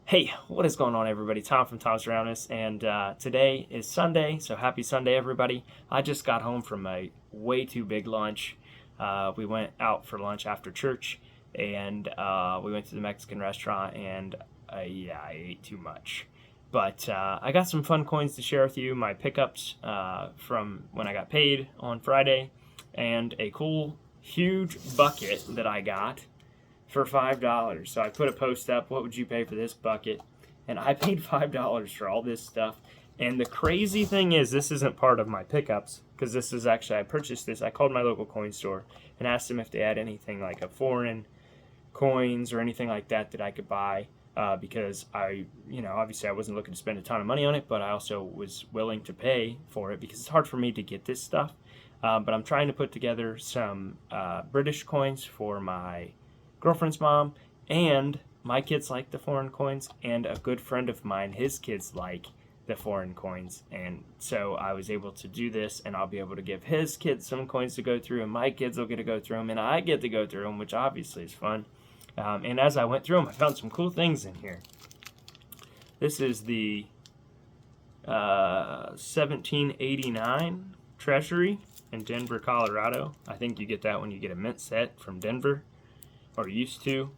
Hey, what is going on, everybody? Tom from Tom's Around Us, and today is Sunday, so happy Sunday, everybody. I just got home from a way too big lunch. We went out for lunch after church, and we went to the Mexican restaurant, and yeah, I ate too much. But I got some fun coins to share with you, my pickups from when I got paid on Friday, and a cool, huge bucket that I got for $5. So I put a post up, what would you pay for this bucket? And I paid $5 for all this stuff. And the crazy thing is, this isn't part of my pickups, because this is actually, I purchased this. I called my local coin store and asked them if they had anything like a foreign coins or anything like that that I could buy. Because obviously I wasn't looking to spend a ton of money on it, but I also was willing to pay for it because it's hard for me to get this stuff. But I'm trying to put together some British coins for my girlfriend's mom, and my kids like the foreign coins, and a good friend of mine, his kids like the foreign coins, and so I was able to do this, and I'll be able to give his kids some coins to go through, and my kids will get to go through them, and I get to go through them, which obviously is fun. And as I went through them, I found some cool things in here. This is the 1789 Treasury in Denver, Colorado. I think you get that when you get a mint set from Denver, or used to.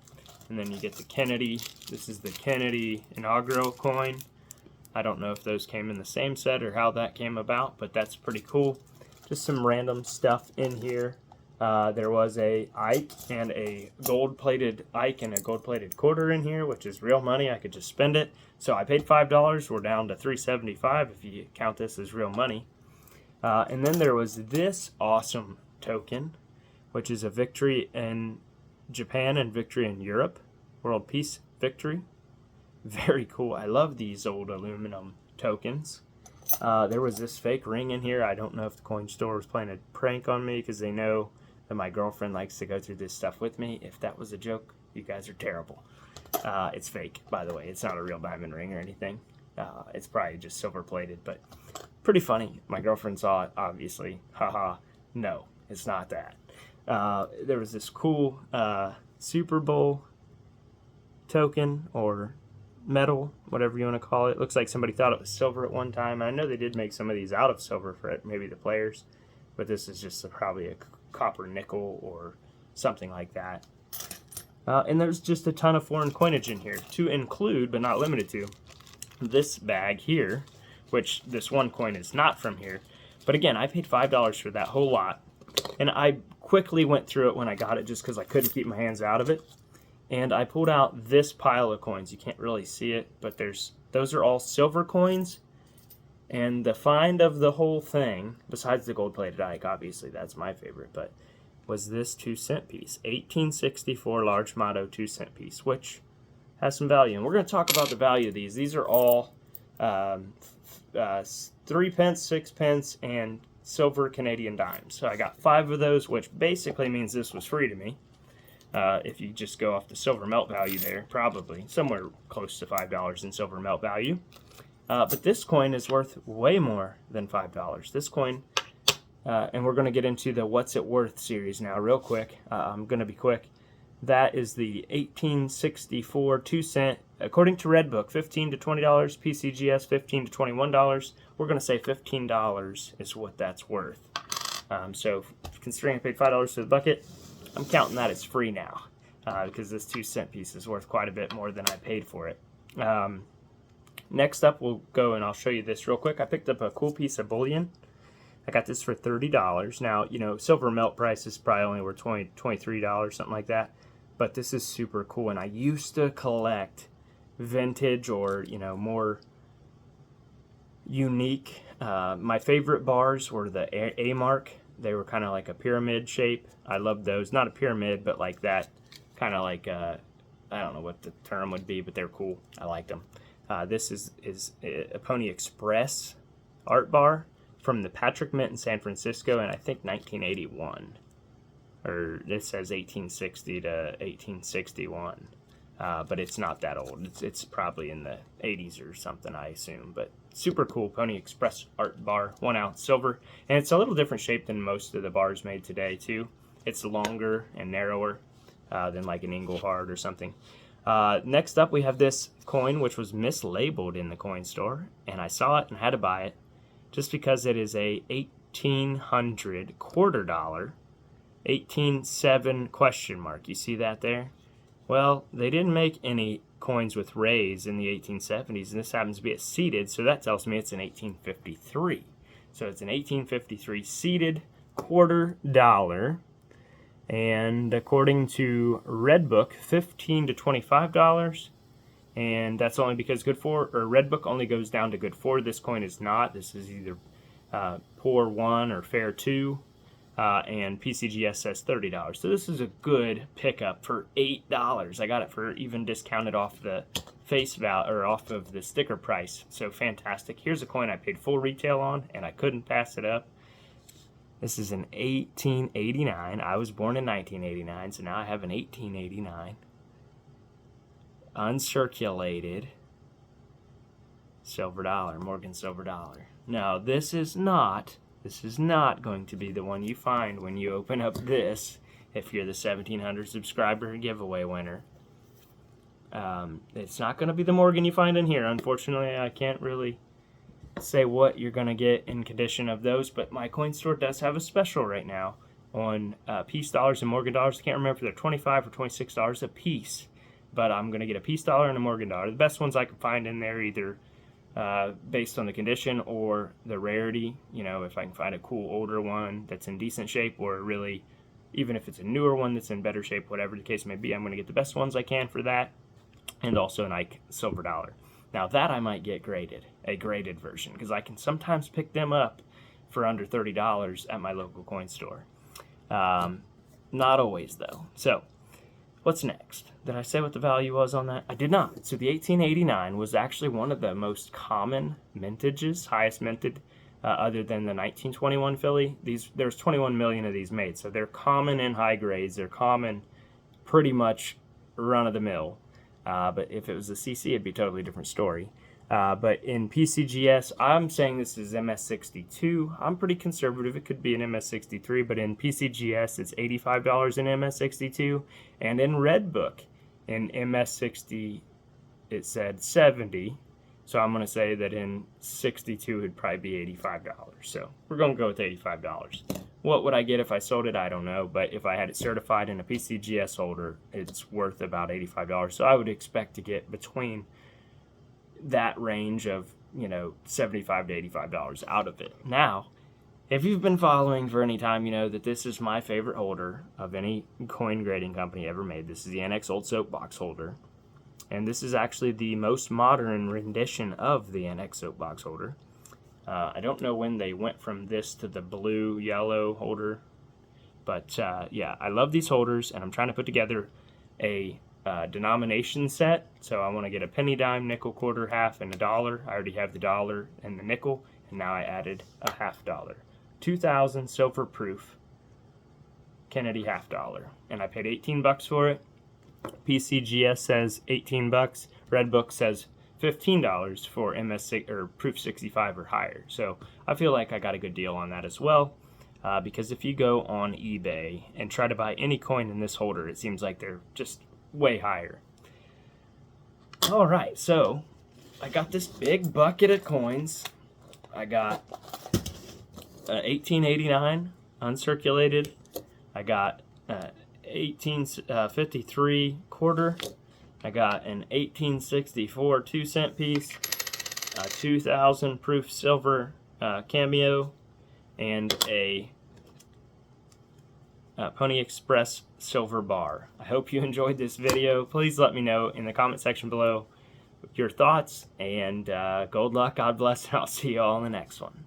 And then you get the Kennedy. This is the Kennedy inaugural coin. I don't know if those came in the same set or how that came about, but that's pretty cool. Just some random stuff in here. There was a Ike and a gold-plated Ike and a gold-plated quarter in here, which is real money. I could just spend it. So I paid $5. We're down to $3.75 if you count this as real money. And then there was this awesome token, which is a victory in Japan and victory in Europe. World Peace Victory. Very cool. I love these old aluminum tokens. There was this fake ring in here. I don't know if the coin store was playing a prank on me because they know that my girlfriend likes to go through this stuff with me. If that was a joke, you guys are terrible. It's fake, by the way. It's not a real diamond ring or anything. It's probably just silver plated, but pretty funny. My girlfriend saw it, obviously. Haha. No, it's not that. There was this cool Super Bowl token or metal, whatever you want to call it. Looks like somebody thought it was silver at one time. I know they did make some of these out of silver for it, maybe the players, but this is just probably a copper nickel or something like that. And there's just a ton of foreign coinage in here, to include, but not limited to, this bag here, which this one coin is not from here. But again, I paid $5 for that whole lot. And I quickly went through it when I got it just because I couldn't keep my hands out of it. And I pulled out this pile of coins. You can't really see it, but those are all silver coins. And the find of the whole thing, besides the gold-plated Ike, obviously that's my favorite, but was this 2-cent piece. 1864 large motto 2-cent piece, which has some value. And we're going to talk about the value of these. These are all 3 pence, 6 pence, and silver Canadian dimes. So I got 5 of those, which basically means this was free to me. If you just go off the silver melt value there, probably somewhere close to $5 in silver melt value. But this coin is worth way more than $5. This coin, and we're going to get into the What's It Worth series now real quick. I'm going to be quick. That is the 1864 2-cent, according to Redbook, $15 to $20, PCGS $15 to $21. We're going to say $15 is what that's worth. So considering I paid $5 for the bucket, I'm counting that as free now because this 2-cent piece is worth quite a bit more than I paid for it. Next up, we'll go and I'll show you this real quick. I picked up a cool piece of bullion. I got this for $30. Now, silver melt price is probably only worth $23, something like that. But this is super cool, and I used to collect vintage or, more unique. My favorite bars were the A-Mark. They were kind of like a pyramid shape. I loved those. Not a pyramid, but like that. Kind of like, I don't know what the term would be, but they're cool. I liked them. This is a Pony Express art bar from the Patrick Mint in San Francisco, and I think 1981. Or it says 1860 to 1861. But it's not that old. It's probably in the 80s or something, I assume. But super cool Pony Express art bar, 1 ounce silver. And it's a little different shape than most of the bars made today, too. It's longer and narrower than like an Engelhard or something. Next up, we have this coin, which was mislabeled in the coin store, and I saw it and had to buy it just because it is a 1800 quarter dollar, 18.7 question mark. You see that there? Well, they didn't make any coins with rays in the 1870s, and this happens to be a seated, so that tells me it's an 1853. So it's an 1853 seated quarter dollar, and according to Redbook, $15 to $25, and that's only because Good 4 or Redbook only goes down to Good 4. This coin is not. This is either Poor 1 or Fair 2. And PCGS says $30. So this is a good pickup for $8. I got it for even discounted off the face value or off of the sticker price. So fantastic. Here's a coin I paid full retail on, and I couldn't pass it up. This is an 1889. I was born in 1989, so now I have an 1889 uncirculated silver dollar, Morgan silver dollar. Now this is not going to be the one you find when you open up this if you're the 1700 subscriber giveaway winner. It's not going to be the Morgan you find in here. Unfortunately, I can't really say what you're going to get in condition of those, but my coin store does have a special right now on Peace dollars and Morgan dollars. I can't remember if they're $25 or $26 a piece, but I'm going to get a Peace dollar and a Morgan dollar. The best ones I can find in there, either based on the condition or the rarity. You know, if I can find a cool older one that's in decent shape, or really, even if it's a newer one that's in better shape, whatever the case may be, I'm going to get the best ones I can for that, and also an Ike silver dollar. Now that I might get graded, a graded version, because I can sometimes pick them up for under $30 at my local coin store. Not always though. So what's next? Did I say what the value was on that? I did not. So the 1889 was actually one of the most common mintages, highest minted, other than the 1921 Philly. There's 21 million of these made, so they're common in high grades. They're common, pretty much run of the mill. But if it was a CC, it'd be a totally different story. But in PCGS, I'm saying this is MS62. I'm pretty conservative. It could be an MS63, but in PCGS, it's $85 in MS62. And in Redbook, in MS60, it said 70. So I'm going to say that in 62, it'd probably be $85. So we're going to go with $85. What would I get if I sold it? I don't know. But if I had it certified in a PCGS holder, it's worth about $85. So I would expect to get between that range of, $75 to $85 out of it. Now, if you've been following for any time, you know that this is my favorite holder of any coin grading company ever made. This is the NX Old Soapbox holder. And this is actually the most modern rendition of the NX Soapbox holder. I don't know when they went from this to the blue-yellow holder. But, yeah, I love these holders, and I'm trying to put together a denomination set. So I want to get a penny, dime, nickel, quarter, half, and a dollar. I already have the dollar and the nickel, and now I added a $half. 2000 silver proof Kennedy $half, and I paid $18 for it. PCGS says $18. Redbook says $15 for MS6 or proof 65 or higher. So I feel like I got a good deal on that as well. Because if you go on eBay and try to buy any coin in this holder, it seems like they're just way higher. All right, so I got this big bucket of coins. I got 1889 uncirculated. I got 1853 quarter. I got an 1864 2-cent piece, a 2000 proof silver cameo, and a Pony Express silver bar. I hope you enjoyed this video. Please let me know in the comment section below your thoughts, and good luck, God bless, and I'll see you all in the next one.